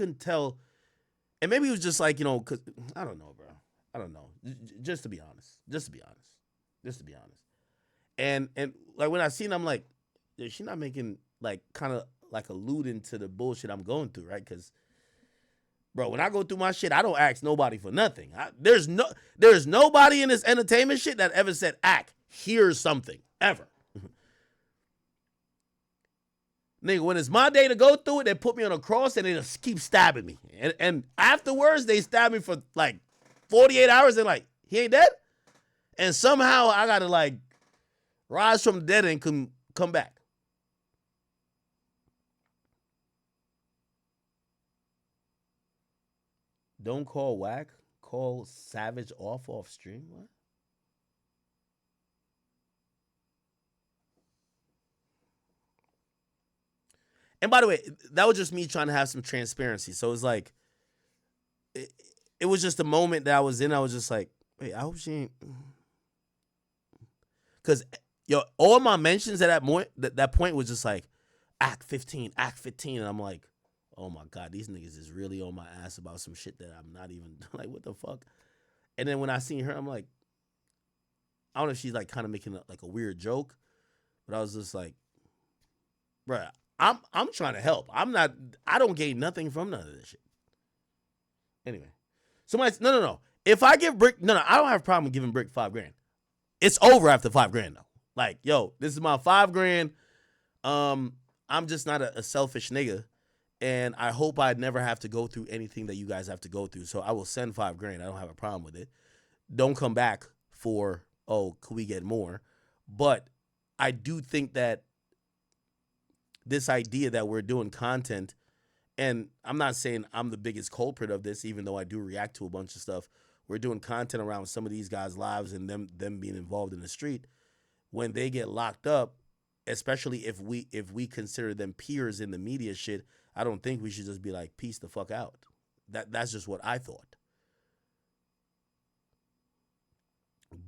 couldn't tell. And maybe it was just like, cause I don't know, bro. I don't know. Just to be honest. And like when I seen, I'm like, is she not making like kind of like alluding to the bullshit I'm going through, right? Because, bro, when I go through my shit, I don't ask nobody for nothing. There's nobody in this entertainment shit that ever said, "Act, here's something," ever. Nigga, when it's my day to go through it, they put me on a cross and they just keep stabbing me. And afterwards, they stab me for like 48 hours and like, he ain't dead? And somehow I gotta like rise from the dead and come back. Don't call whack, call Savage off stream. What? And by the way, that was just me trying to have some transparency. So it's like, it was just a moment that I was in. I was just like, wait, I hope she ain't. Because, all my mentions at that point was just like, act 15. And I'm like, oh my God, these niggas is really on my ass about some shit that I'm not even, like, what the fuck? And then when I seen her, I'm like, I don't know if she's like kind of making like a weird joke, but I was just like, bruh, I'm trying to help. I don't gain nothing from none of this shit. Anyway. Somebody, no. If I give Bricc, I don't have a problem giving Bricc $5,000. It's over after $5,000 though. Like, yo, this is my $5,000. I'm just not a selfish nigga. And I hope I never have to go through anything that you guys have to go through. So I will send $5,000. I don't have a problem with it. Don't come back for, could we get more? But I do think that this idea that we're doing content, and I'm not saying I'm the biggest culprit of this, even though I do react to a bunch of stuff. We're doing content around some of these guys' lives and them being involved in the street. When they get locked up, especially if we consider them peers in the media shit, I don't think we should just be like, peace the fuck out. That's just what I thought.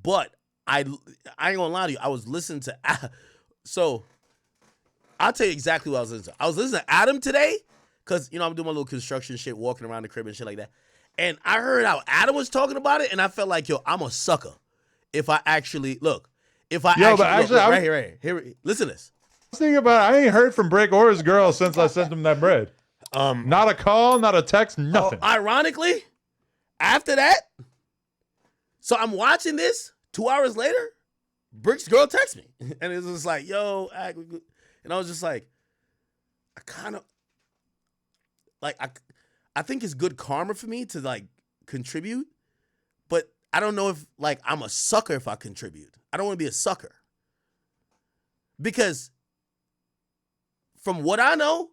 But I ain't gonna lie to you. I was listening to so I'll tell you exactly what I was listening to. I was listening to Adam today because, I'm doing my little construction shit, walking around the crib and shit like that. And I heard how Adam was talking about it, and I felt like, I'm a sucker. If I actually, look, right here, listen to this. I was thinking about it. I ain't heard from Bricc or his girl since I sent him that bread. Not a call, not a text, nothing. Ironically, after that, so I'm watching this 2 hours later, Brick's girl texts me. And it was just like, yo, and I was just like, I kind of, like, I think it's good karma for me to, like, contribute. But I don't know if, like, I'm a sucker if I contribute. I don't want to be a sucker. Because from what I know,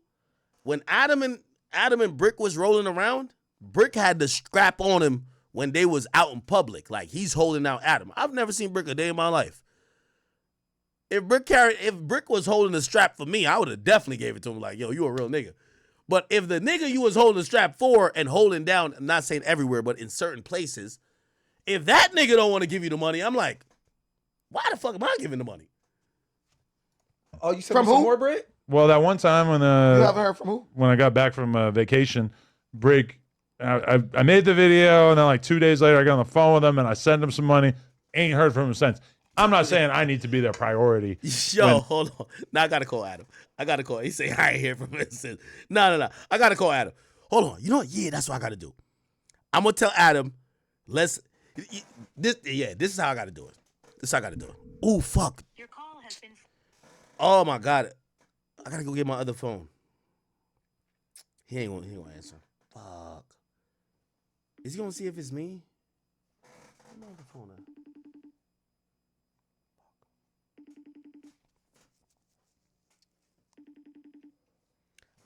when Adam and Bricc was rolling around, Bricc had the strap on him when they was out in public. Like, he's holding out Adam. I've never seen Bricc a day in my life. If Bricc was holding the strap for me, I would have definitely gave it to him like, yo, you a real nigga. But if the nigga you was holding the strap for and holding down, I'm not saying everywhere, but in certain places, if that nigga don't want to give you the money, I'm like, why the fuck am I giving the money? Oh, you sent me some more, Bricc? Well, that one time when you haven't heard from who? When I got back from vacation, Bricc, I made the video, and then like 2 days later, I got on the phone with him, and I sent him some money. Ain't heard from him since. I'm not saying I need to be their priority. Hold on. Now I got to call Adam. He say, I ain't hear from him since. No. I got to call Adam. Hold on. You know what? Yeah, that's what I got to do. I'm going to tell Adam, this is how I got to do it. Oh, fuck. Your call has been... Oh, my God. I got to go get my other phone. He ain't gonna answer. Fuck. Is he going to see if it's me? Where's my other phone at?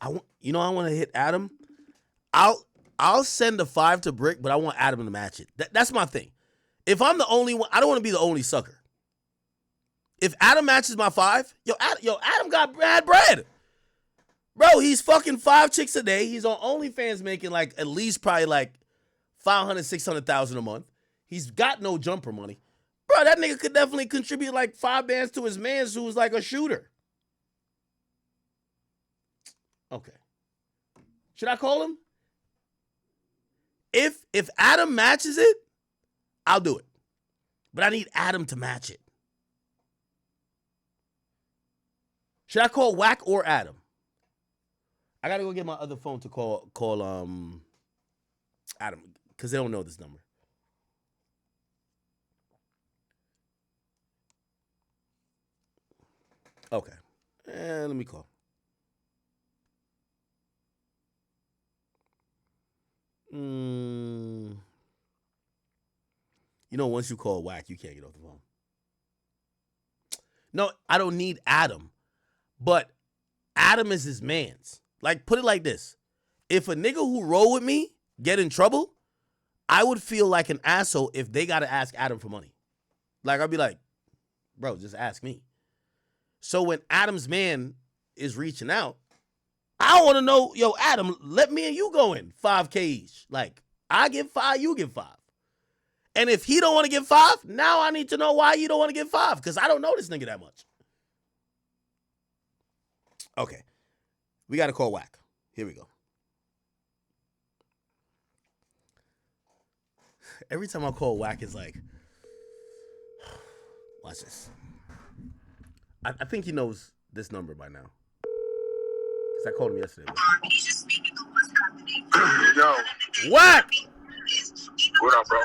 I want to hit Adam. I'll send the 5 to Bricc, but I want Adam to match it. That's my thing. If I'm the only one, I don't want to be the only sucker. If Adam matches my 5, Adam got bad bread. Bro, he's fucking 5 chicks a day. He's on OnlyFans making like at least probably like 500, 600,000 a month. He's got no jumper money. Bro, that nigga could definitely contribute like 5 bands to his mans who's like a shooter. Okay. Should I call him? If Adam matches it, I'll do it. But I need Adam to match it. Should I call Whack or Adam? I gotta go get my other phone to call Adam, because they don't know this number. Okay. And let me call. You know, once you call Whack, you can't get off the phone. No, I don't need Adam. But Adam is his man's. Like, put it like this. If a nigga who roll with me get in trouble, I would feel like an asshole if they got to ask Adam for money. Like, I'd be like, bro, just ask me. So when Adam's man is reaching out, I want to know, yo, Adam, let me and you go in 5K each. Like, I get 5, you get 5. And if he don't want to get 5, now I need to know why you don't want to get 5, because I don't know this nigga that much. Okay. We got to call Whack. Here we go. Every time I call Whack, it's like, watch this. I think he knows this number by now. Because I called him yesterday. Yo. Whack! What up, bro?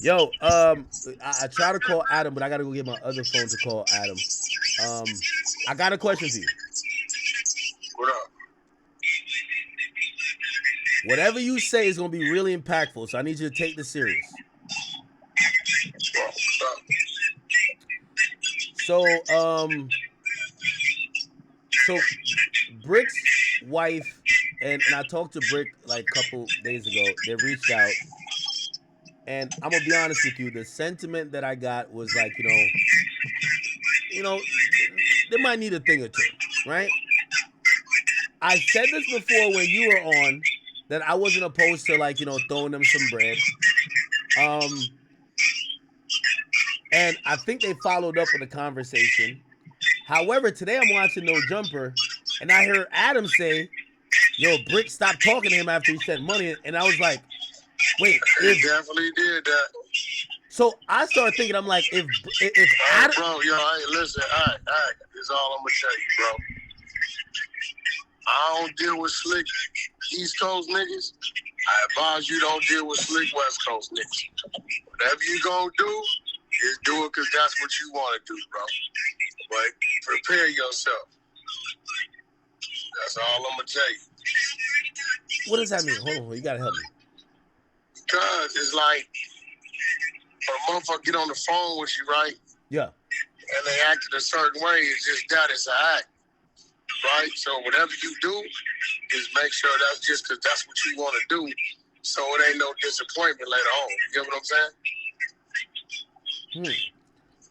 Yo, I try to call Adam, but I got to go get my other phone to call Adam. I got a question for you. What up? Whatever you say is going to be really impactful, so I need you to take this serious. So Brick's wife, and I talked to Bricc like a couple days ago. They reached out, and I'm gonna be honest with you. The sentiment that I got was like, you know, they might need a thing or two, right? I said this before when you were on, that I wasn't opposed to, like, throwing them some bread. And I think they followed up with a conversation. However, today I'm watching No Jumper, and I heard Adam say, yo, Bricc stopped talking to him after he sent money. And I was like, wait. He definitely did that. So I started thinking, I'm like, if Adam... Bro, yo, listen, all right. This is all I'm going to tell you, bro. I don't deal with slick East Coast niggas. I advise you don't deal with slick West Coast niggas. Whatever you gonna do, just do it because that's what you want to do, bro. But prepare yourself. That's all I'm gonna tell you. What does that mean? Hold on, you gotta help me. Because it's like, when a motherfucker get on the phone with you, right? Yeah. And they act in a certain way, it's just that it's an act. Right? So whatever you do, is make sure that's just because that's what you want to do, so it ain't no disappointment later on. You get what I'm saying?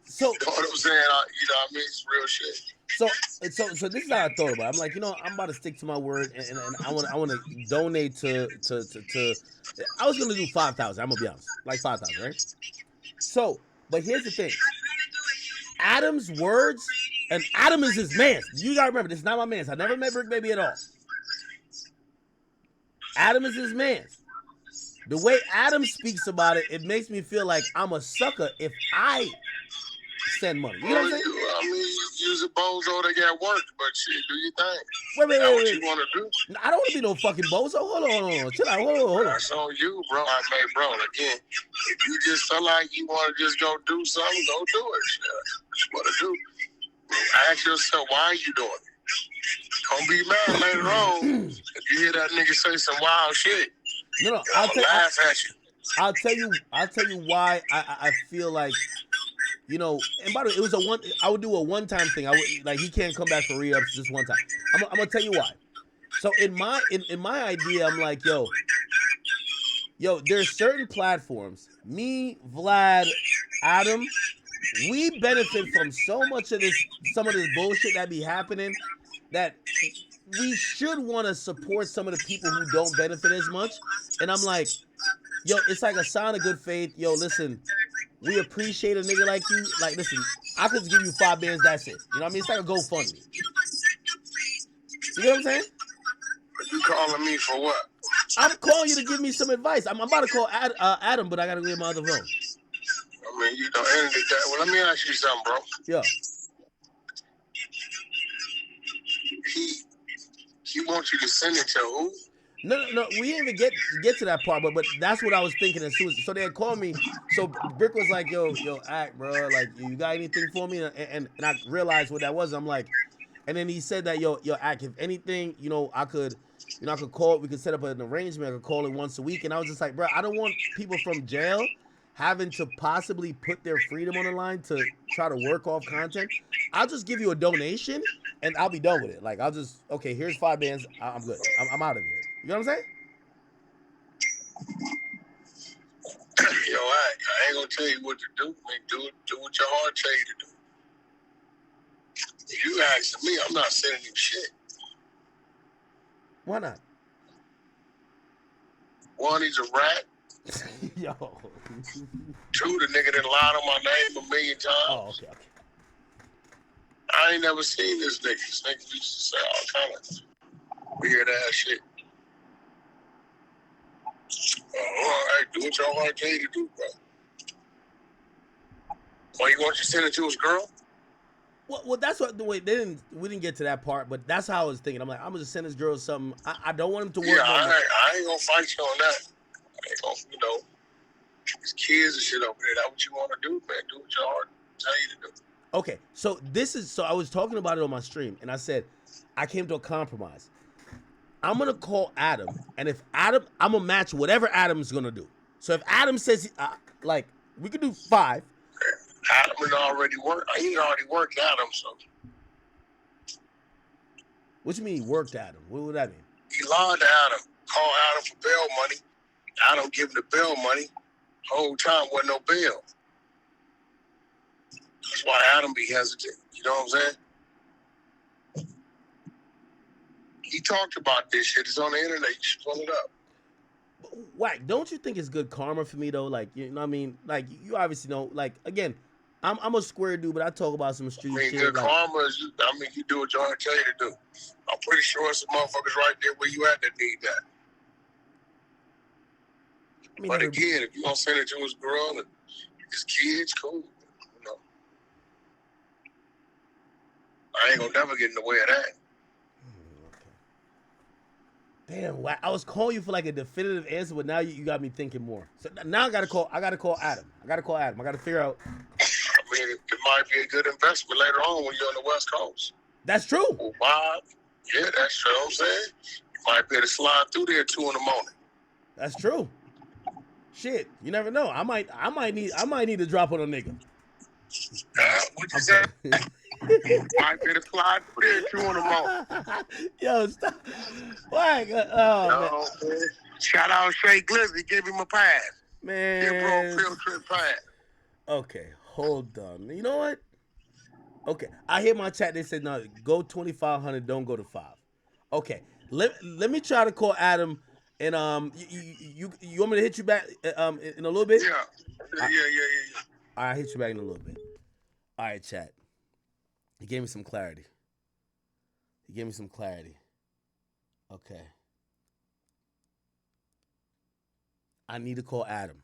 So, you know what I'm saying? I mean, it's real shit. So this is how I thought about it. I'm like, I'm about to stick to my word, and I want to donate to. I was gonna do 5,000. I'm gonna be honest, like 5,000, right? So, but here's the thing. Adam's words, and Adam is his man. You gotta remember, this is not my man's. I never met Bricc Baby at all. Adam is his man. The way Adam speaks about it, it makes me feel like I'm a sucker if I send money. You know what I'm saying? I mean, you use a bozo to get work, but shit, do your thing. Wait. What you want to do? I don't want to be no fucking bozo. Hold on. Chill out. Hold on. That's on you, bro. I mean, bro, again, if you just feel like you want to just go do something, go do it. Shit. What you want to do? Ask yourself, why are you doing it? Don't be mad later on if you hear that nigga say some wild shit. No, I'll laugh at you. I'll tell you why I feel like, and by the way, it was I would do a one-time thing. I would, like, he can't come back for re-ups just one time. I'm gonna tell you why. So in my idea, I'm like, yo, there's certain platforms, me, Vlad, Adam, we benefit from some of this bullshit that be happening, that we should want to support some of the people who don't benefit as much. And I'm like, it's like a sign of good faith. Listen, we appreciate a nigga like you. Like, listen, I could give you 5 bands, that's it. You know what I mean? It's like a GoFundMe. You know what I'm saying? You calling me for what? I'm calling you to give me some advice. I'm about to call Adam, but I gotta get my other phone. I mean, you know, end of the day. Well, let me ask you something, bro. Yeah. He wants you to send it to who? No. We didn't even get to that part, but that's what I was thinking as soon as. So they had called me. So Bricc was like, "Yo, act, bro. Like, you got anything for me?" And I realized what that was. I'm like, and then he said that, "Yo, act. If anything, I could call. We could set up an arrangement. I could call it once a week." And I was just like, "Bro, I don't want people from jail having to possibly put their freedom on the line to try to work off content. I'll just give you a donation." And I'll be done with it. Like, I'll just, okay, here's 5 bands. I'm good. I'm out of here. You know what I'm saying? Yo, I ain't gonna tell you what to do, man. Do what your heart tell you to do. If you asking me, I'm not sending you shit. Why not? One, he's a rat. Yo. 2, the nigga that lied on my name 1 million times. Oh, okay. I ain't never seen this nigga. This nigga used to say all kind of weird ass shit. All right, do what your heart tell you to do, bro. Well, you want you to send it to his girl? Well, that's what the way we didn't get to that part, but that's how I was thinking. I'm like, I'm gonna send this girl something. I don't want him to work. Yeah, I ain't gonna fight you on that. I ain't gonna, his kids and shit over there. That's what you want to do, man. Do what your heart tell you to do. Okay, so I was talking about it on my stream, and I said I came to a compromise. I'm gonna call Adam, and if Adam, I'm gonna match whatever Adam's gonna do. So if Adam says, like, we could do 5. Adam had already worked. He already worked Adam, so. What you mean he worked Adam? What would that mean? He lied to Adam, called Adam for bail money. Adam give him the bail money. Whole time wasn't no bail. That's why Adam be hesitant. You know what I'm saying? He talked about this shit. It's on the internet. You should pull it up. Whack, don't you think it's good karma for me though? Like, you know what I mean? Like, you obviously know, like, again, I'm a square dude, but I talk about some street shit. Good like, karma is, you do what your heart tell you to do. I'm pretty sure some motherfuckers right there where you at that need that. But again, if you gonna send it to his girl and his kids, cool. I ain't gonna never get in the way of that. Damn, I was calling you for like a definitive answer, but now you got me thinking more. So now I gotta call Adam. I gotta figure out. I mean, it might be a good investment later on when you're on the West Coast. That's true. Well, Bob, yeah, that's true. I'm saying you might be able to slide through there at 2 in the morning. That's true. Shit, you never know. I might need to drop on a nigga. What you say? Might be able to slide through there at 2 in the morning. Yo, stop. Why? Man. Shout out Shay Glizzy, give him a pass. Man. Give bro field trip pass. Okay, hold on. You know what? Okay, I hear my chat. They said no, go 2,500. Don't go to 5. Okay, let me try to call Adam. And you want me to hit you back in a little bit? Yeah. All right, I'll hit you back in a little bit. All right, chat. He gave me some clarity. Okay. I need to call Adam.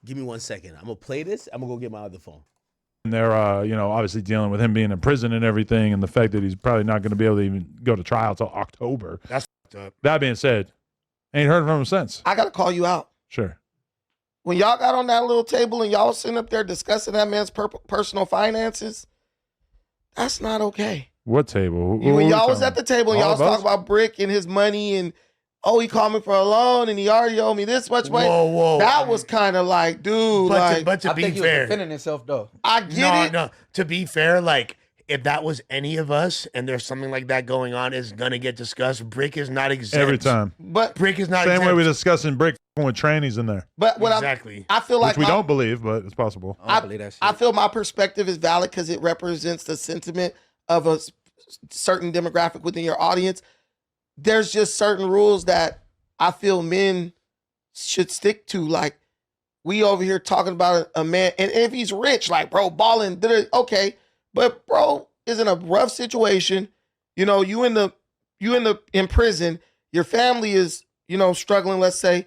Give me 1 second. I'm gonna play this. I'm gonna go get my other phone. And they're, obviously dealing with him being in prison and everything, and the fact that he's probably not going to be able to even go to trial till October. That's up. That being said, ain't heard from him since. I gotta call you out. Sure. When y'all got on that little table and y'all sitting up there discussing that man's personal finances, that's not okay. What table? When y'all was at the table and y'all was talking about Bricc and his money and, oh, he called me for a loan and he already owed me this much money. Whoa. That was kind of like, dude. But to I be think he fair, was defending himself though. I get it. No. To be fair, like, if that was any of us and there's something like that going on, it's gonna get discussed. Bricc is not exempt. Every time. But Bricc is not Same exempt. way we're discussing Bricc with trannies in there. But what exactly. I feel like Which we don't believe, but it's possible. I believe that shit. I feel my perspective is valid because it represents the sentiment of a certain demographic within your audience. There's just certain rules that I feel men should stick to. Like, we over here talking about a man, and if he's rich, like, bro, balling, okay, but bro is in a rough situation. You know, you in prison. Your family is struggling, let's say,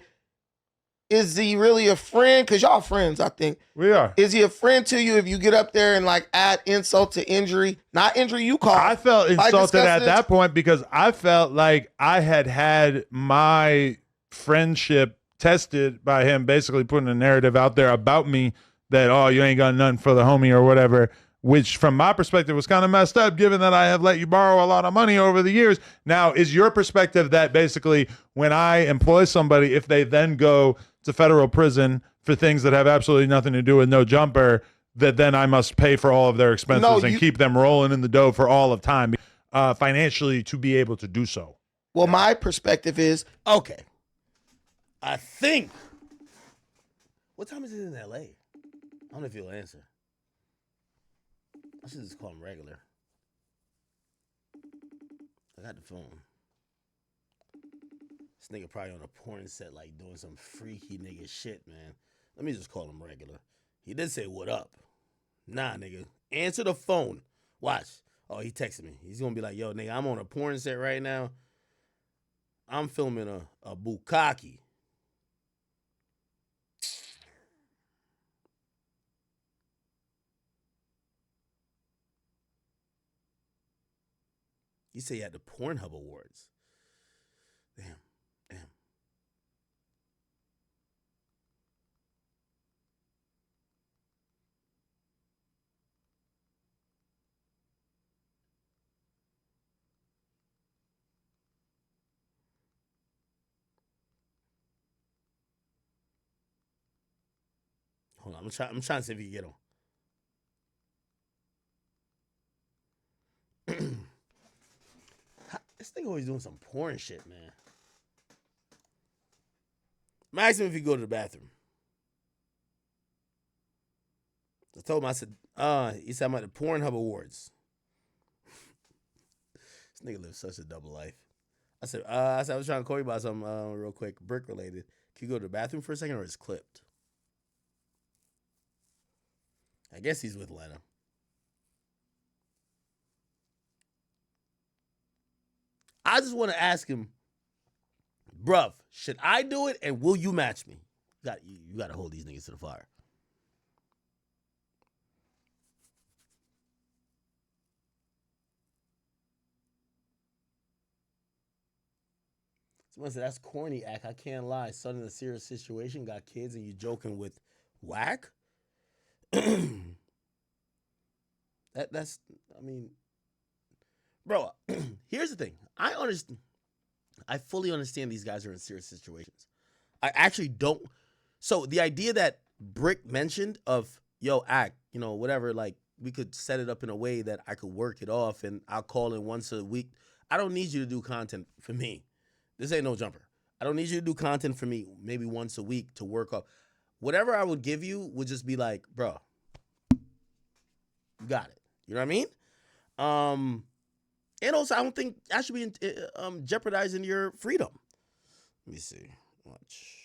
is he really a friend? Because y'all friends, I think. We are. Is he a friend to you if you get up there and like add insult to injury? Not injury you caused. I felt by insulted at discussing that point because I felt like I had my friendship tested by him basically putting a narrative out there about me that, oh, you ain't got nothing for the homie or whatever, which from my perspective was kind of messed up given that I have let you borrow a lot of money over the years. Now, is your perspective that basically when I employ somebody, if they then go to federal prison for things that have absolutely nothing to do with no jumper, that then I must pay for all of their expenses and keep them rolling in the dough for all of time financially to be able to do so? Well, my perspective is, Okay. I think. What time is it in LA? I don't know if you'll answer. I should just call him regular. I got the phone. This nigga probably on a porn set, like doing some freaky nigga shit, man. Let me just call him regular. He did say, what up? Nah, nigga. Answer the phone. Watch. Oh, he texted me. He's gonna be like, yo, nigga, I'm on a porn set right now. I'm filming a bukkake. You say you had the Pornhub Awards. Damn. Hold on, I'm trying to see if you can get him. This thing always doing some porn shit, man. I'm asking him if he go to the bathroom. I told him, I said, he said I'm at the Pornhub Awards. This nigga lives such a double life. I said, I was trying to call you about something real quick, Bricc related. Can you go to the bathroom for a second or it's clipped? I guess he's with Lena. I just want to ask him, bruv, should I do it and will you match me? You got to hold these niggas to the fire. Someone said, that's corny, Act. I can't lie. Son in a serious situation, got kids, and you joking with whack? That's, I mean, bro, here's the thing. I understand. I fully understand these guys are in serious situations. I actually don't. So the idea that Bricc mentioned of, yo, Act, whatever, like, we could set it up in a way that I could work it off and I'll call in once a week. I don't need you to do content for me. This ain't no jumper. I don't need you to do content for me maybe once a week to work off. Whatever I would give you would just be like, bro, you got it. You know what I mean? And also, I don't think I should be jeopardizing your freedom. Let me see. Watch.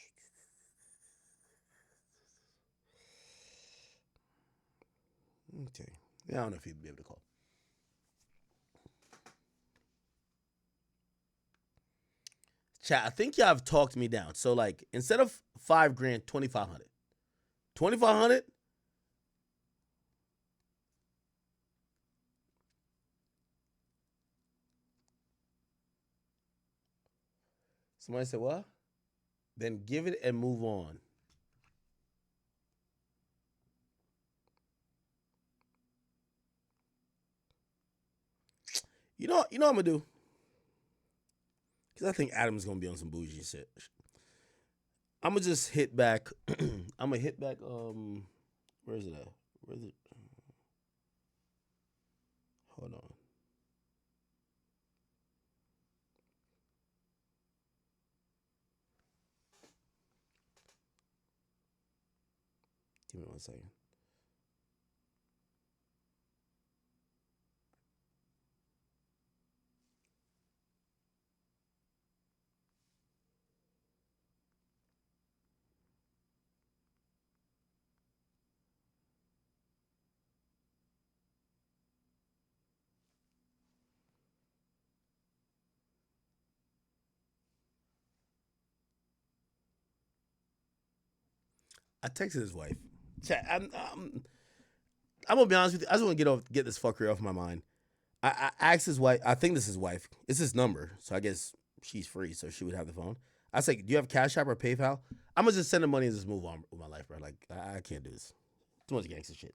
Okay. Yeah, I don't know if he'd be able to call. Chat, I think y'all have talked me down. So, like, instead of $5,000, 2,500. 2,500? Somebody said, what? Then give it and move on. You know what I'm going to do? Because I think Adam's going to be on some bougie shit. I'm going to just hit back. I'm going to hit back. Where is it at? Where is it? Hold on. Give me 1 second. I texted his wife. I'm gonna be honest with you. I just want to get this fuckery off my mind. I asked his wife. I think this is his wife. It's his number, so I guess she's free, so she would have the phone. I was like, "Do you have Cash App or PayPal?" I'm gonna just send the money and just move on with my life, bro. Like I can't do this. Too much gangster shit.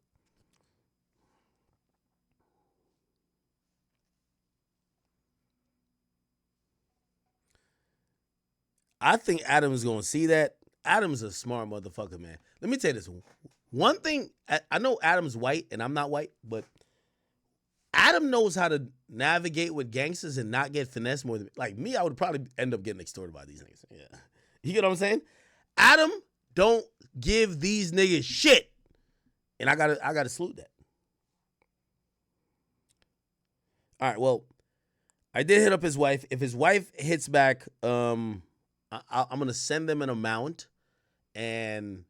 I think Adam's gonna see that. Adam's a smart motherfucker, man. Let me tell you this. One thing, I know Adam's white and I'm not white, but Adam knows how to navigate with gangsters and not get finessed more than like me. I would probably end up getting extorted by these niggas. Yeah, you get what I'm saying? Adam don't give these niggas shit, and I gotta salute that. All right, well, I did hit up his wife. If his wife hits back, I'm gonna send them an amount, and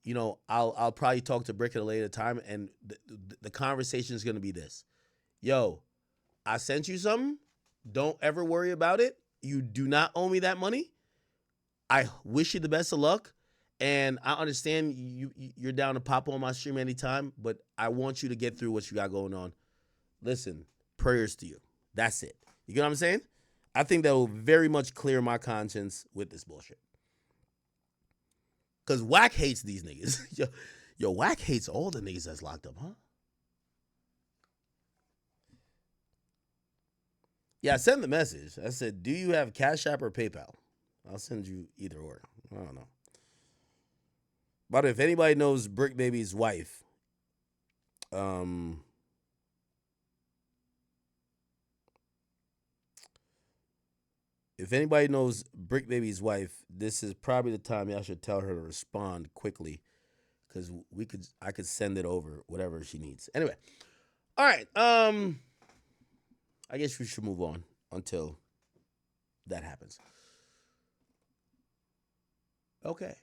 you know, I'll probably talk to Bricc at a later time, and the conversation is gonna be this: Yo, I sent you something. Don't ever worry about it. You do not owe me that money. I wish you the best of luck, and I understand you're down to pop on my stream anytime, but I want you to get through what you got going on. Listen, prayers to you. That's it. You get what I'm saying? I think that will very much clear my conscience with this bullshit. Because Wack hates these niggas. Yo, Wack hates all the niggas that's locked up, huh? Yeah, I sent the message. I said, do you have Cash App or PayPal? I'll send you either or. I don't know. But if anybody knows Bricc Baby's wife, if anybody knows Bricc Baby's wife, this is probably the time y'all should tell her to respond quickly, because I could send it over, whatever she needs. Anyway, all right. I guess we should move on until that happens. Okay.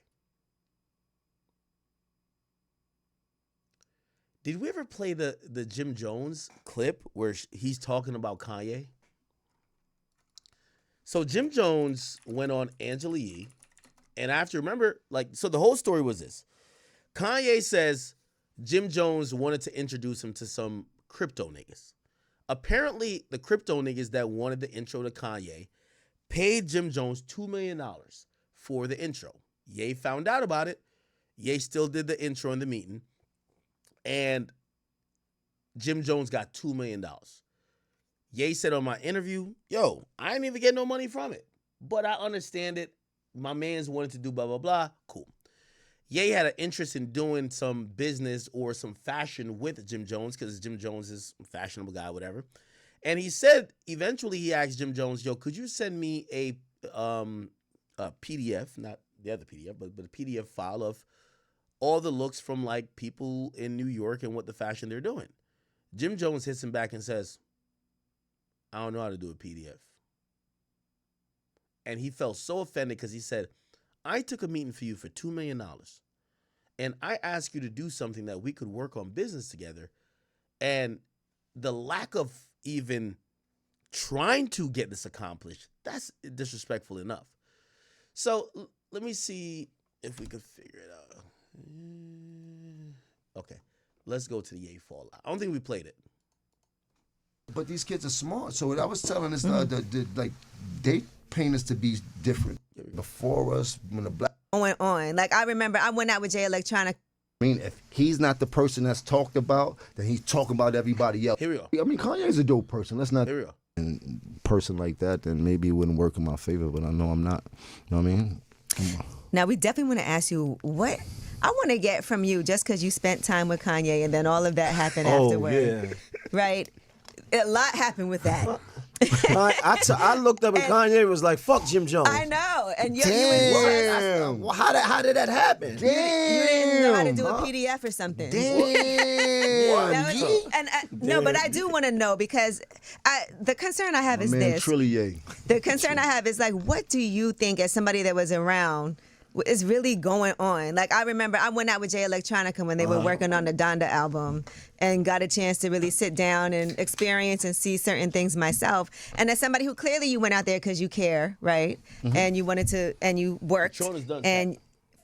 Did we ever play the Jim Jones clip where he's talking about Kanye? So Jim Jones went on Angela Yee, and I have to remember, so the whole story was this. Kanye says Jim Jones wanted to introduce him to some crypto niggas. Apparently, the crypto niggas that wanted the intro to Kanye paid Jim Jones $2 million for the intro. Ye found out about it. Ye still did the intro in the meeting. And Jim Jones got $2 million. Ye said on my interview, yo, I didn't even get no money from it, but I understand it. My mans wanted to do blah, blah, blah. Cool. Ye had an interest in doing some business or some fashion with Jim Jones because Jim Jones is a fashionable guy, whatever. And he said, eventually he asked Jim Jones, yo, could you send me a PDF, not the other PDF, but a PDF file of all the looks from like people in New York and what the fashion they're doing. Jim Jones hits him back and says, I don't know how to do a PDF. And he felt so offended because he said, I took a meeting for you for $2 million. And I asked you to do something that we could work on business together. And the lack of even trying to get this accomplished, that's disrespectful enough. So let me see if we could figure it out. Okay, let's go to the Ye Fallout. I don't think we played it. But these kids are smart. So what I was telling us, like they paint us to be different. Before us, when the black going on. Like I remember I went out with Jay Electronica. I mean, if he's not the person that's talked about, then he's talking about everybody else. Here we go. I mean, Kanye's a dope person. Let's not. Here we go. And person like that, then maybe it wouldn't work in my favor. But I know I'm not. You know what I mean? Now we definitely want to ask you what I want to get from you, just because you spent time with Kanye and then all of that happened afterward. Yeah. Right? A lot happened with that. I looked up and Kanye was like, "Fuck Jim Jones." I know, and you Damn. Well, how did that happen? you didn't know how to do a PDF or something. That was, no, but I do want to know because the concern I have is this. Trillier. The concern I have is like, what do you think as somebody that was around is really going on? Like I remember I went out with Jay Electronica when they were working on the Donda album and got a chance to really sit down and experience and see certain things myself. And as somebody who clearly you went out there because you care, right? Mm-hmm. And you wanted to, and you worked. Sean is done, and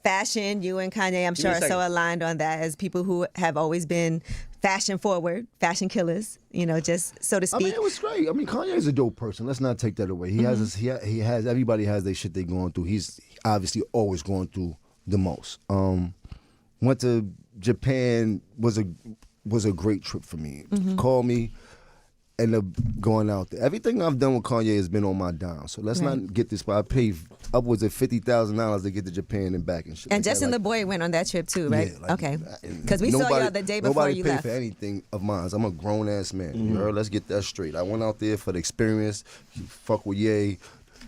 fashion, you and Kanye, I'm Give me sure, a are so second. aligned on that as people who have always been fashion forward, fashion killers, you know, just so to I mean, speak. it was great. I mean, Kanye's a dope person. Let's not take that away. He has he has everybody has their shit they going through. He's obviously always going through the most. Went to Japan was a great trip for me. Called me. End up going out there. Everything I've done with Kanye has been on my dime. So let's not get this. But I paid upwards of $50,000 to get to Japan and back and shit. And like Justin that. LeBoy went on that trip too, right? Yeah, like, okay. Because we saw y'all the day before nobody you paid left. for anything of mine. I'm a grown ass man. You heard? Let's get that straight. I went out there for the experience, fuck with Ye,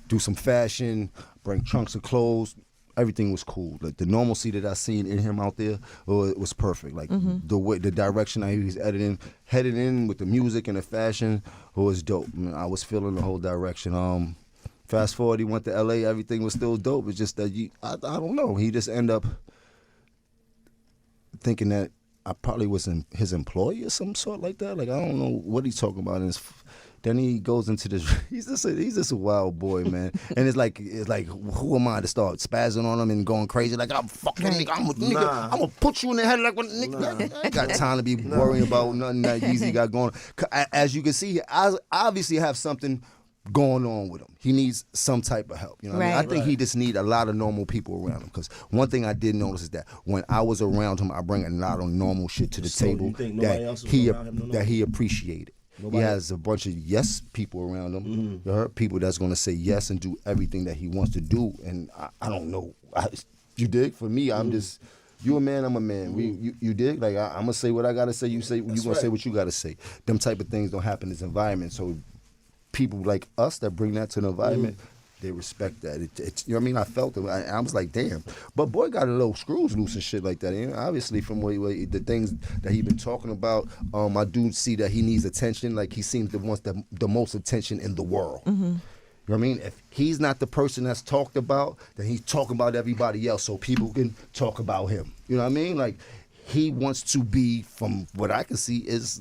do some fashion, bring trunks of clothes. Everything was cool. Like the normalcy that I seen in him out there, it was perfect. Like the direction that he was headed in with the music and the fashion, was dope. I mean, I was feeling the whole direction. Fast forward, he went to LA. Everything was still dope. It's just that I don't know. He just ended up thinking that I probably was his employee or some sort like that. Like I don't know what he's talking about. Then he goes into this. He's just a wild boy, man. And it's like who am I to start spazzing on him and going crazy? Like I'm fucking nigga. I'm gonna put you in the head like what nigga. I ain't got time to be worrying about nothing that Yeezy got going. As you can see, I obviously have something going on with him. He needs some type of help. You know what I mean? I think he just need a lot of normal people around him. Because one thing I did notice is that when I was around him, I bring a lot of normal shit to the table you think nobody else was around him, that he appreciated. Nobody. He has a bunch of yes people around him. You heard? People that's going to say yes and do everything that he wants to do. And I don't know. You dig? For me, I'm just, you a man, I'm a man. You dig? Like, I'm going to say what I got to say. You going to say what you got to say. Them type of things don't happen in this environment. So people like us that bring that to the environment, they respect that. You know what I mean? I felt it. I was like, damn. But boy got a little screws loose and shit like that. And obviously, from the things that he been talking about, I do see that he needs attention. Like he seems to want the most attention in the world. You know what I mean? If he's not the person that's talked about, then he's talking about everybody else so people can talk about him. You know what I mean? Like he wants to be, from what I can see, is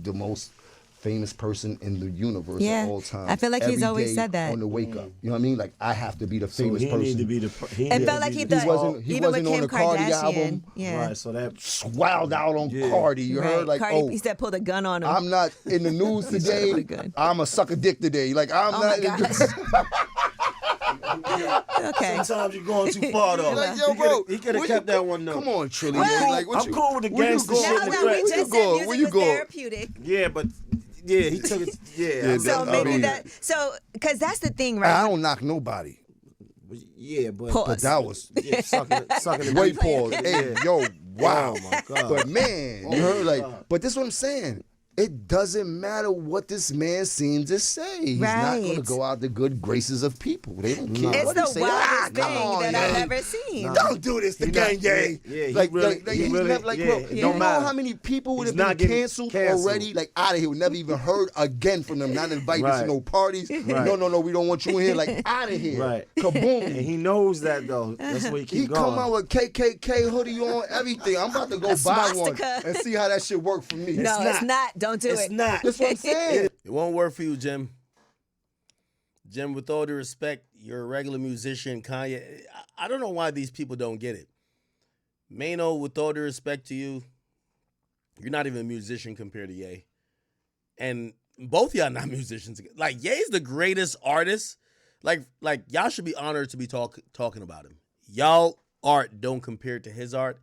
the most famous person in the universe Yeah. of all time. I feel like he's Every always day said that. on the wake up. You know what I mean? Like I have to be the So famous he person. need to be the. It felt like he thought, he even wasn't with on Kim the Cardi Kardashian. album. Yeah. Right. So that. Wild out on Cardi. You heard? Like, Cardi, he said pulled a gun on him. I'm not in the news today. Pretty good. I'm a suck a dick today. Like I'm Oh not. my gosh. Okay. Sometimes you're going too far though. Like, yo, bro, he could have where kept you- that one though. Come on, Trilly. Well, man. Like, what I'm you, cool with the where you gangster going? shit No, with no, we Bricc. just said Where music you was going? therapeutic. Yeah, but he took it. Yeah. So I maybe mean- that. So because that's the thing, I right? don't knock nobody. Yeah, but Pause. But that was yeah, sucking the way dick. pause. Hey, yo, wow. Oh my God. But man, you heard like, but this is what I'm saying. It doesn't matter what this man seems to say. He's not going to Right. go out the good graces of people. They don't care It's what the he say. wildest Come thing on, that man. I've ever seen. Don't do this to He not- Kanye. yeah, he like, really- he he's really- never, like, yeah, bro, it you don't know matter. how many people would He's have not been getting canceled canceled. already? Like, out of here. Never even heard again from them. Not invited Right. to no parties. No, we don't want you in here. Like, out of here. Right. Kaboom. And he knows that though. That's why he keep He going. come out with KKK hoodie on, everything. I'm about to go buy one swastika. and see how that shit work for me. No, it's not. Don't do It's it. not. That's what I'm saying. It won't work for you, Jim. Jim, with all due respect, you're a regular musician. Kanye, I don't know why these people don't get it. Mano, with all due respect to you, you're not even a musician compared to Ye. And both y'all not musicians. Like, Ye's the greatest artist. Like y'all should be honored to be talking about him. Y'all art don't compare to his art.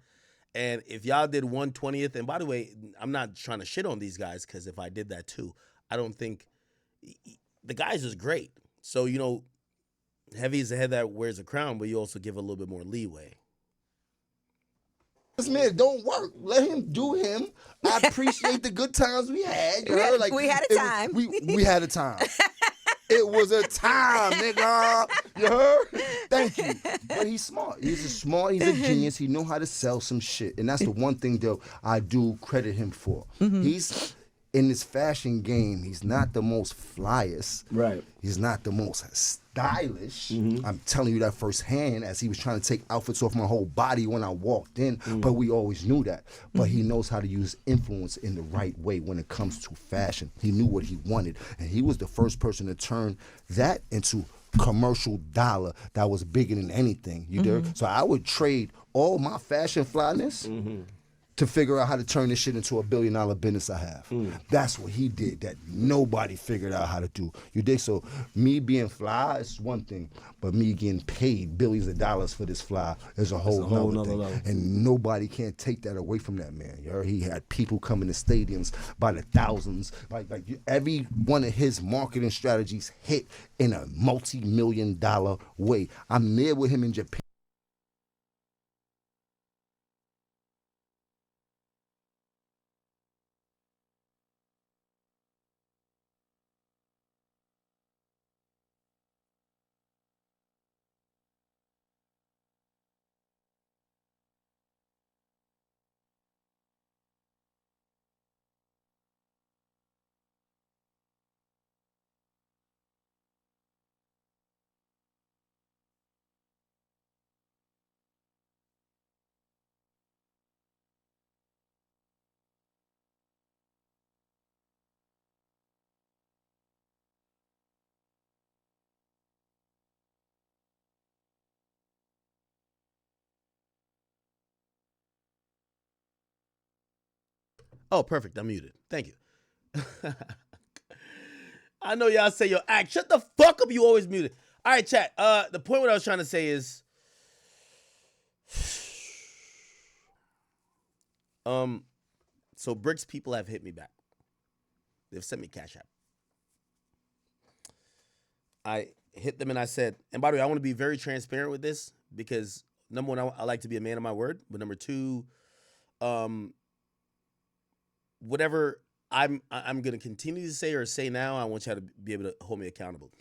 And if y'all did 1/20th, and by the way, I'm not trying to shit on these guys, because if I did that too, I don't think the guy's just great. So, you know, heavy is the head that wears a crown, but you also give a little bit more leeway. This man don't work. Let him do him. I appreciate the good times we had. You heard? Like, We had a time. We had a time. It was a time, nigga. You heard? Thank you. But he's smart. He's a genius. He know how to sell some shit. And that's the one thing that I do credit him for. He's in this fashion game, he's not the most flyest. Right. He's not the most stylish. I'm telling you that firsthand, as he was trying to take outfits off my whole body when I walked in, but we always knew that. But he knows how to use influence in the right way when it comes to fashion. He knew what he wanted, and he was the first person to turn that into commercial dollar that was bigger than anything. You dig? So I would trade all my fashion flyness to figure out how to turn this shit into $1 billion business I have. That's what he did that nobody figured out how to do. You dig? So me being fly is one thing, but me getting paid billions of dollars for this fly is a whole nother thing. level. And nobody can take that away from that man. You heard? He had people coming to stadiums by the thousands. Every one of his marketing strategies hit in a multi-million-dollar way. I'm there with him in Japan. Oh, perfect. I'm muted. Thank you. I know y'all say, yo, Act, shut the fuck up. You always muted. All right, chat. The point what I was trying to say is, so Brick's people have hit me back. They've sent me Cash App. I hit them and I said, and by the way, I want to be very transparent with this because number one, I like to be a man of my word, but number two, whatever I'm gonna continue to say or say now, I want y'all to be able to hold me accountable.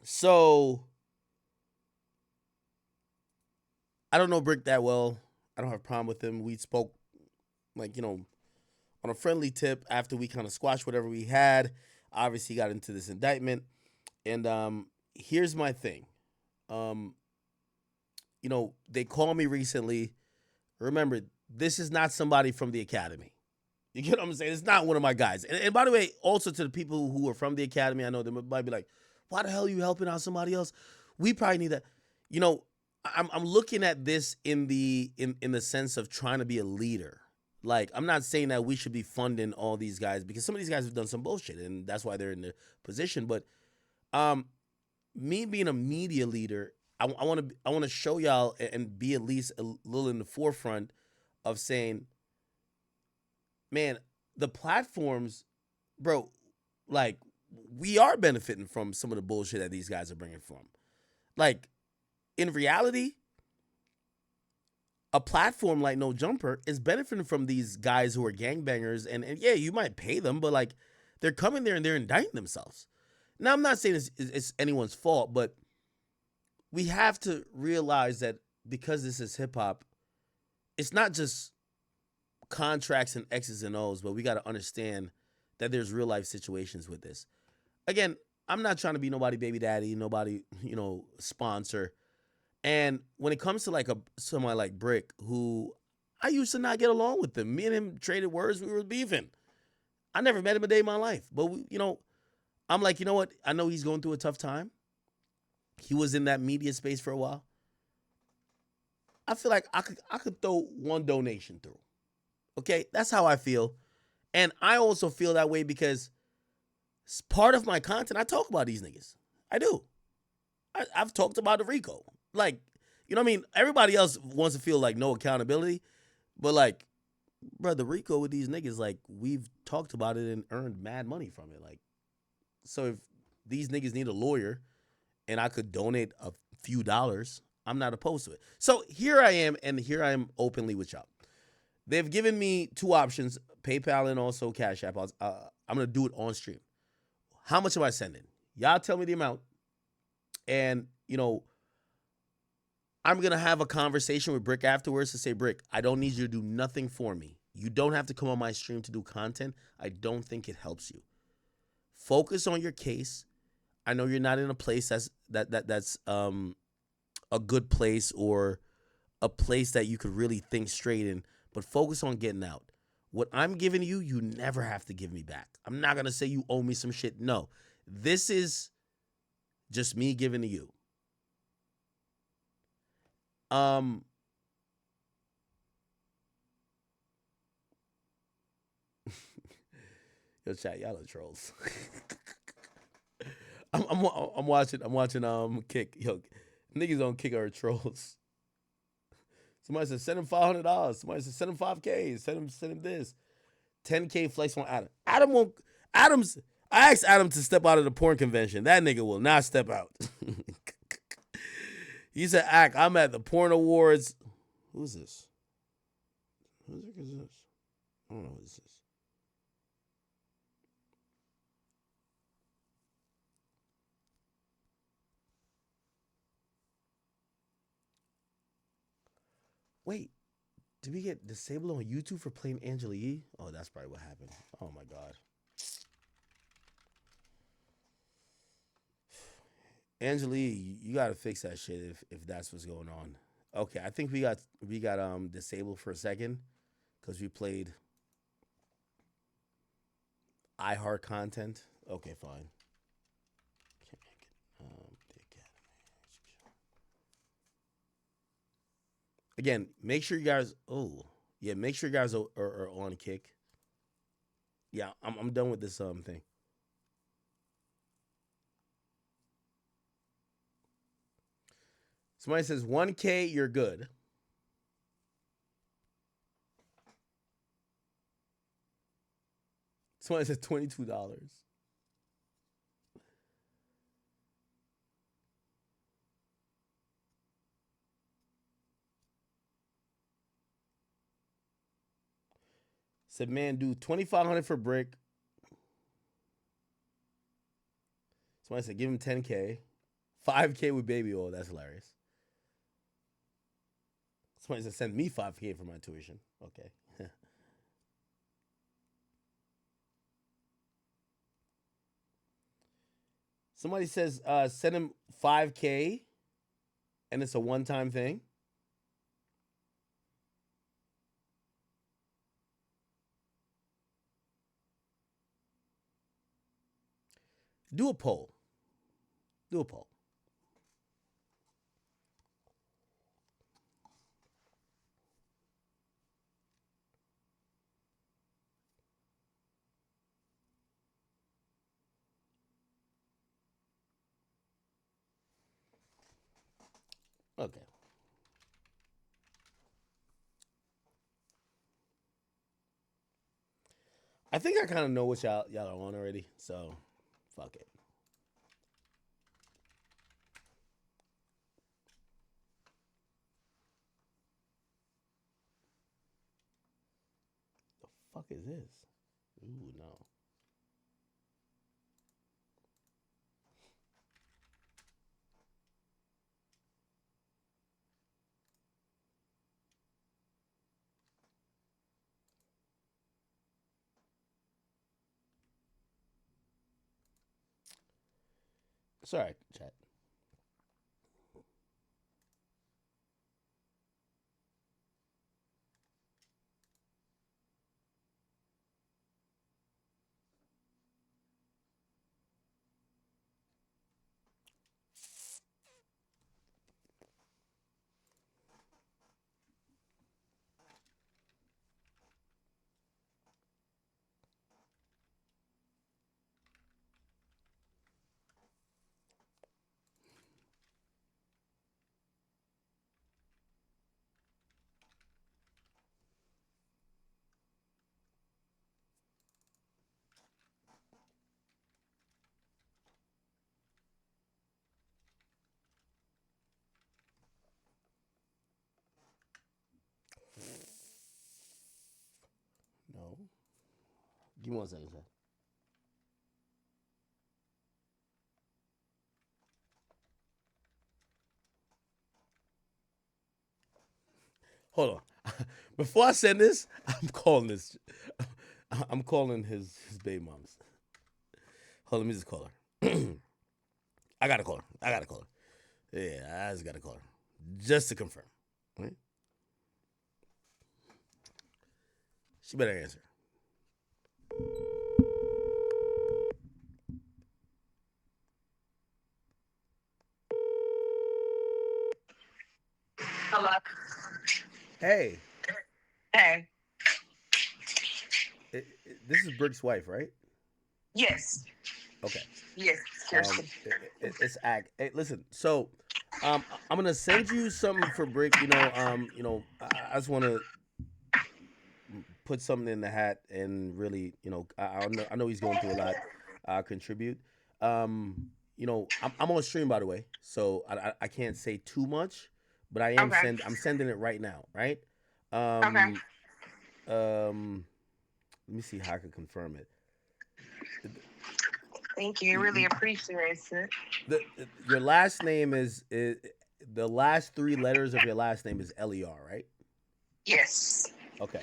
So I don't know Brick that well. I don't have a problem with him. We spoke on a friendly tip after we kind of squashed whatever we had. Obviously got into this indictment. And here's my thing. They called me recently. Remember, this is not somebody from the academy. You get what I'm saying? It's not one of my guys. And by the way, also to the people who are from the academy, I know they might be like, why the hell are you helping out somebody else? We probably need that. I'm looking at this in the sense of trying to be a leader. Like, I'm not saying that we should be funding all these guys because some of these guys have done some bullshit and that's why they're in the position. But me being a media leader, I want to show y'all and be at least a little in the forefront of saying, man, the platforms, bro, like, we are benefiting from some of the bullshit that these guys are bringing from. Like, in reality, a platform like No Jumper is benefiting from these guys who are gangbangers. And yeah, you might pay them, but, like, they're coming there and they're indicting themselves. Now, I'm not saying it's anyone's fault, but we have to realize that because this is hip-hop, it's not just contracts and X's and O's, but we got to understand that there's real life situations with this. Again, I'm not trying to be nobody baby daddy, nobody, sponsor. And when it comes to like somebody like Bricc, who I used to not get along with him. Me and him traded words, we were beefing. I never met him a day in my life. But I'm like, you know what? I know he's going through a tough time. He was in that media space for a while. I feel like I could throw one donation through. Okay, that's how I feel. And I also feel that way because part of my content, I talk about these niggas. I do. I've talked about the Rico. Like, you know what I mean? Everybody else wants to feel like no accountability. But like, bro, the Rico with these niggas, like, we've talked about it and earned mad money from it. Like, so if these niggas need a lawyer and I could donate a few dollars, I'm not opposed to it. So here I am, and here I am openly with y'all. They've given me two options, PayPal and also Cash App. I'm going to do it on stream. How much am I sending? Y'all tell me the amount. And, I'm going to have a conversation with Bricc afterwards to say, Bricc, I don't need you to do nothing for me. You don't have to come on my stream to do content. I don't think it helps you. Focus on your case. I know you're not in a place that's a good place or a place that you could really think straight in, but focus on getting out. What I'm giving you, you never have to give me back. I'm not going to say you owe me some shit. No, this is Just me giving to you. Yo, chat, y'all are trolls. I'm watching Kick. Yo, niggas on Kick are trolls. Somebody said send him $500. Somebody said send him $5K. Send him this. 10K flex on Adam. Adam won't. I asked Adam to step out of the porn convention. That nigga will not step out. He said, "Act, I'm at the porn awards." Who's this? Who is this? I don't know who this is. Wait, did we get disabled on YouTube for playing Angela Yee? Oh, that's probably what happened. Oh my god. Angela Yee, you gotta fix that shit if that's what's going on. Okay, I think we got disabled for a second because we played iHeart content. Okay, fine. Again, make sure you guys. Oh, yeah, make sure you guys are on Kick. Yeah, I'm done with this thing. Somebody says 1K, you're good. Somebody says $22. Said, man, dude, $2,500 for Bricc. Somebody said, give him $10K. $5K with baby oil. That's hilarious. Somebody said, send me $5K for my tuition. Okay. Somebody says, send him $5K and it's a one-time thing. Do a poll. Do a poll. Okay. I think I kind of know what y'all are on already, so fuck it. The fuck is this? Ooh, no. Sorry, chat. No. Give me 1 second, sir. Hold on. Before I send this, I'm calling this. I'm calling his baby moms. Hold on, let me just call her. I gotta call her. Yeah, I just gotta call her. Just to confirm. Right? She better answer. Hello. Hey, Hey. this is Brick's wife, right? Yes. Okay. Yes. Kirsten. It's Ag. Hey, listen. So, I'm gonna send you something for Brick. I just want to put something in the hat and really, I know he's going through a lot. Contribute. I'm on stream, by the way, so I can't say too much, but Okay. I'm sending it right now, right? Okay. Let me see how I can confirm it. Thank you. Really appreciate it. Your last name is the last three letters of your last name is LER, right? Yes. Okay.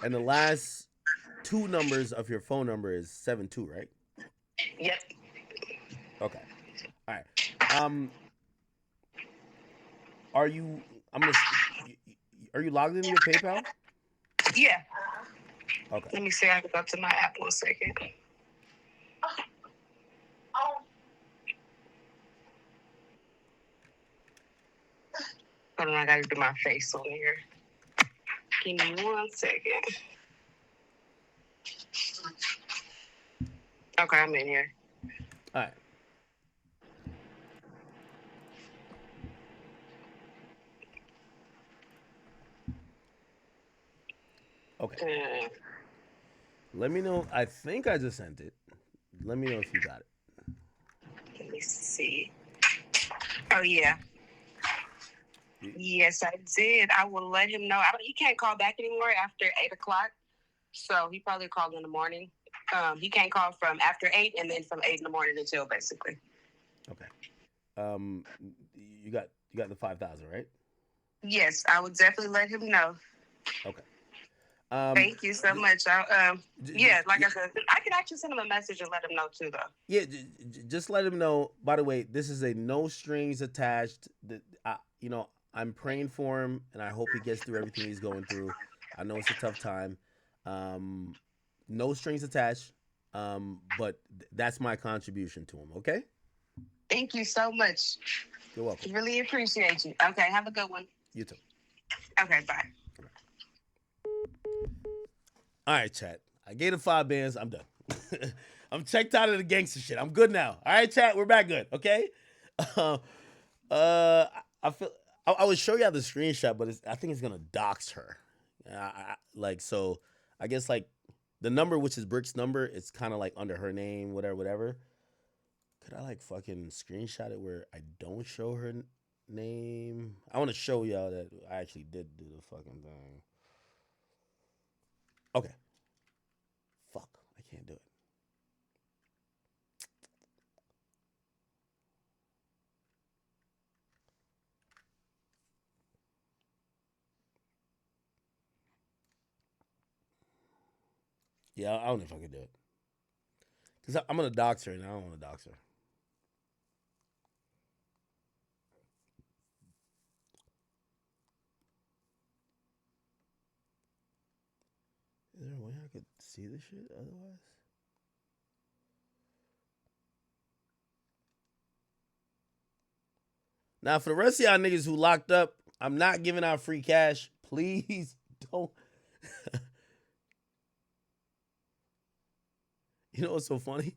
And the last two numbers of your phone number is 72, right? Yep. Okay. All right. Are you? Are you logged into your PayPal? Yeah. Okay. Let me see. I can go to my app 1 second. Hold on, I gotta do my face on here. Give me 1 second. Okay, I'm in here. All right. Okay. Let me know. I think I just sent it. Let me know if you got it. Let me see. Oh yeah. Yes, I did. I will let him know. He can't call back anymore after 8 o'clock. So he probably called in the morning. He can't call from after 8 and then from 8 in the morning until basically. Okay. You got the 5,000, right? Yes, I would definitely let him know. Okay. Thank you so much. Yeah, like I said, I could actually send him a message and let him know too, though. Yeah, just let him know. By the way, this is a no strings attached. I'm praying for him, and I hope he gets through everything he's going through. I know it's a tough time. No strings attached. But that's my contribution to him. Okay. Thank you so much. You're welcome. Really appreciate you. Okay, have a good one. You too. Okay, bye. All right, chat. I gave it 5 bands. I'm done. I'm checked out of the gangster shit. I'm good now. All right, chat. We're back good. Okay. I feel I would show y'all the screenshot, but I think it's gonna dox her. So I guess like the number, which is Brick's number, it's kind of like under her name, whatever. Could I like fucking screenshot it where I don't show her name? I want to show y'all that I actually did do the fucking thing. Okay. Fuck, I can't do it. Yeah, I don't know if I can do it. Because I'm going to dox her, and I don't want to dox her. Is there a way I could see this shit otherwise? Now, for the rest of y'all niggas who locked up, I'm not giving out free cash. Please don't. You know what's so funny?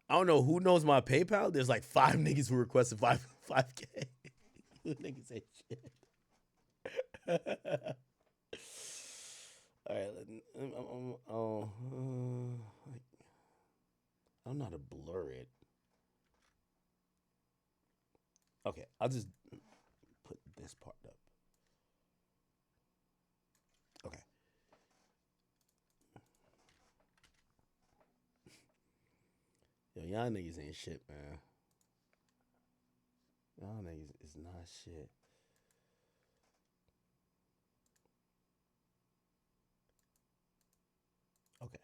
I don't know who knows my PayPal. There's like 5 niggas who requested 5K. You niggas ain't shit. All right. I don't know how to blur it. Okay, I'll just put this part up. Okay. Yo, y'all niggas ain't shit, man. Y'all niggas is not shit. Okay.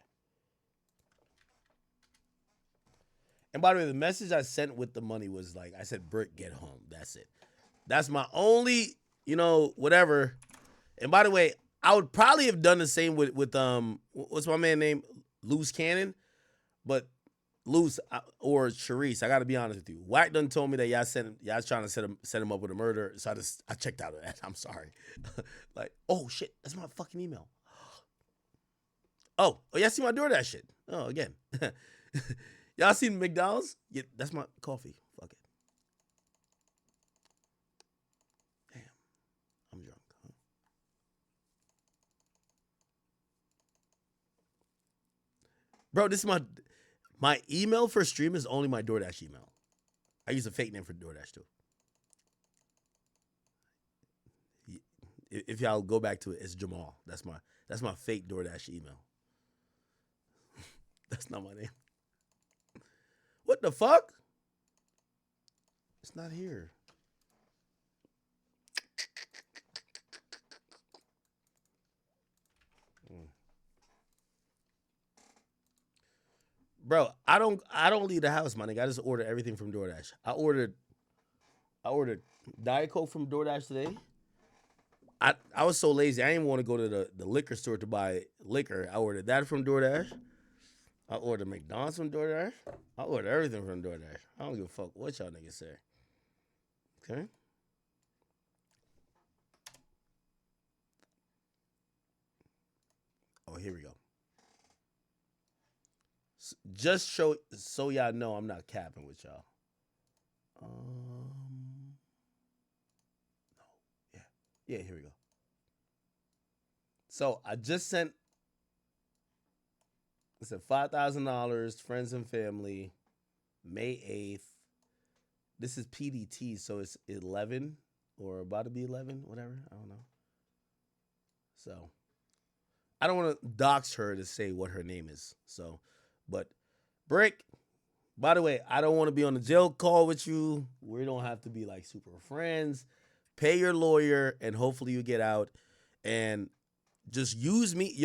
And by the way, the message I sent with the money was like, I said, Brick, get home. That's it. That's my only, whatever. And by the way, I would probably have done the same with what's my man name? Loose Cannon. But Luce or Sharice, I gotta be honest with you. Wack done told me that y'all trying to set him up with a murder. So I checked out of that. I'm sorry. Like, oh shit, that's my fucking email. Oh, y'all see my DoorDash shit. Oh, again. Y'all seen McDonald's? Yeah, that's my coffee. Fuck it. Damn, I'm drunk. Huh? Bro, this is my email for stream is only my DoorDash email. I use a fake name for DoorDash too. If y'all go back to it, it's Jamal. That's my fake DoorDash email. That's not my name. What the fuck? It's not here. Bro, I don't leave the house, my nigga. I just order everything from DoorDash. I ordered Diet Coke from DoorDash today. I was so lazy. I didn't want to go to the liquor store to buy liquor. I ordered that from DoorDash. I ordered McDonald's from DoorDash. I ordered everything from DoorDash. I don't give a fuck what y'all niggas say. Okay? Oh, here we go. Just so y'all know I'm not capping with y'all. No. Yeah, here we go. So I just sent, it said $5,000, friends and family, May 8th. This is PDT, so it's 11 or about to be 11, whatever. I don't know. So I don't want to dox her to say what her name is. So, but Bricc, by the way, I don't want to be on the jail call with you. We don't have to be like super friends. Pay your lawyer and hopefully you get out. And just use me,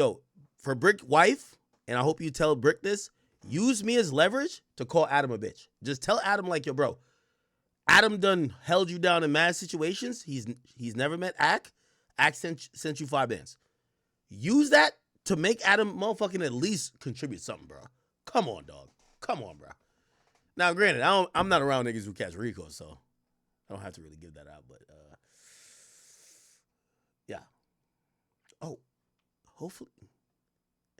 for Bricc wife, and I hope you tell Bricc this, use me as leverage to call Adam a bitch. Just tell Adam like, yo, bro, Adam done held you down in mad situations. He's never met Ak. Ak sent you 5 bands. Use that to make Adam motherfucking at least contribute something, bro. Come on, dog. Come on, bro. Now, granted, I'm not around niggas who catch Rico, so I don't have to really give that out, but yeah. Oh, hopefully.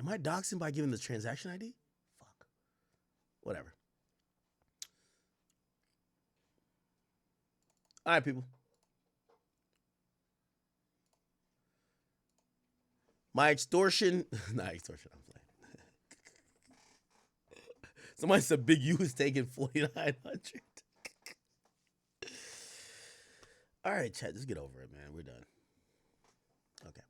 Am I doxing by giving the transaction ID? Fuck. Whatever. All right, people. My extortion, not extortion, I'm playing. Somebody said Big U is taking 4,900. All right, chat, just get over it, man. We're done. Okay.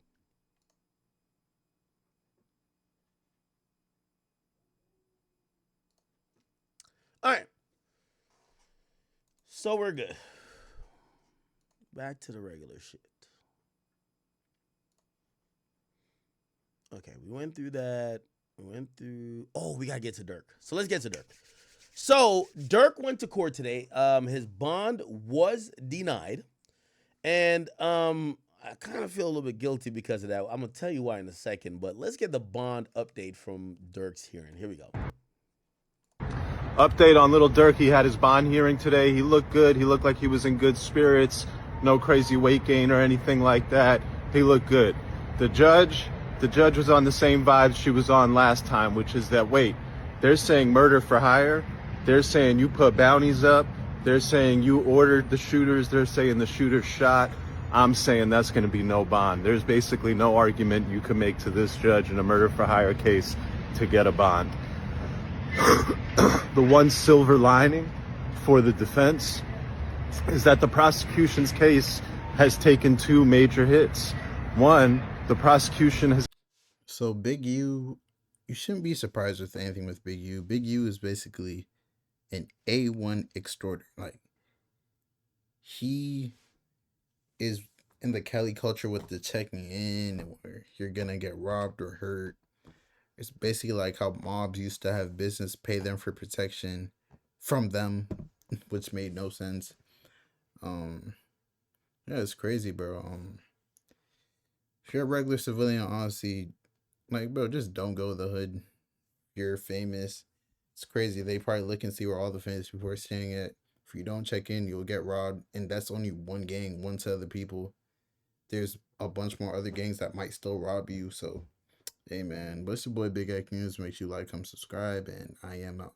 All right. So we're good. Back to the regular shit. Okay, we went through that. We got to get to Durk. So let's get to Durk. So Durk went to court today. His bond was denied. And I kind of feel a little bit guilty because of that. I'm going to tell you why in a second. But let's get the bond update from Durk's hearing. Here we go. Update on Little Durk. He had his bond hearing today. He looked good. He looked like he was in good spirits. No crazy weight gain or anything like that. He looked good. The judge was on the same vibes she was on last time, which is that, wait, they're saying murder for hire. They're saying you put bounties up. They're saying you ordered the shooters. They're saying the shooters shot. I'm saying that's going to be no bond. There's basically no argument you can make to this judge in a murder for hire case to get a bond. The one silver lining for the defense is that the prosecution's case has taken 2 major hits. One, the prosecution has... So Big U, you shouldn't be surprised with anything with Big U. Big U is basically an A1 extorter. Like, he is in the Cali culture with the checking in where you're gonna get robbed or hurt. It's basically like how mobs used to have business pay them for protection from them, which made no sense. Yeah, it's crazy, bro. If you're a regular civilian, honestly, like, bro, just don't go to the hood. You're famous. It's crazy. They probably look and see where all the famous people are staying at. If you don't check in, you'll get robbed. And that's only one gang, one set of the people. There's a bunch more other gangs that might still rob you. So, hey man, but it's your boy Big Act News. Make sure you like, comment, subscribe, and I am out.